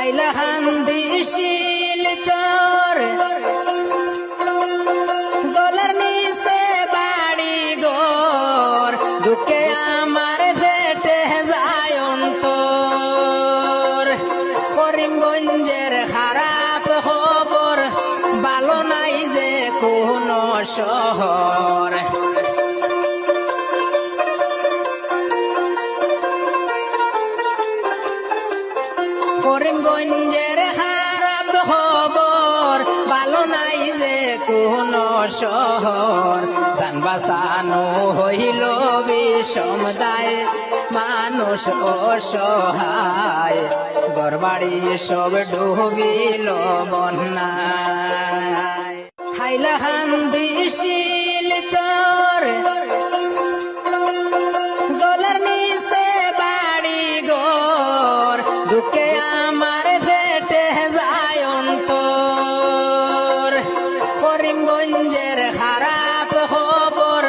হাইলাহান্দি শিলচর জলের নিচে বাড়ি ঘর দুঃখে আমার পেটে যায় অন্তর করিমগঞ্জের খারাপ খবর ভালো নাই যে কোন শহর করিমগঞ্জের খারাপ খবর ভালো নাই যে কোন শহর জান বাঁচানো হইল বিষম দায় মানুষ অসহায় ঘরবাড়ি সব ডুবিল বন্যায় হাইলাহান্দি শিলচর জলের নিচে বাড়ি ঘর দুঃখে আমার পেটে যায় অন্তর করিমগঞ্জের খারাপ খবর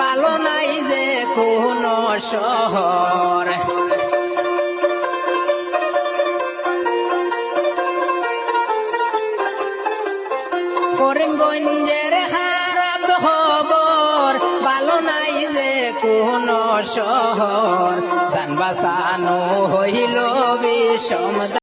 ভালো নাই যে কোন শহর করিমগঞ্জের খারাপ খবর ভালো নাই যে কোন শহর জান বাঁচানো হইল বিষম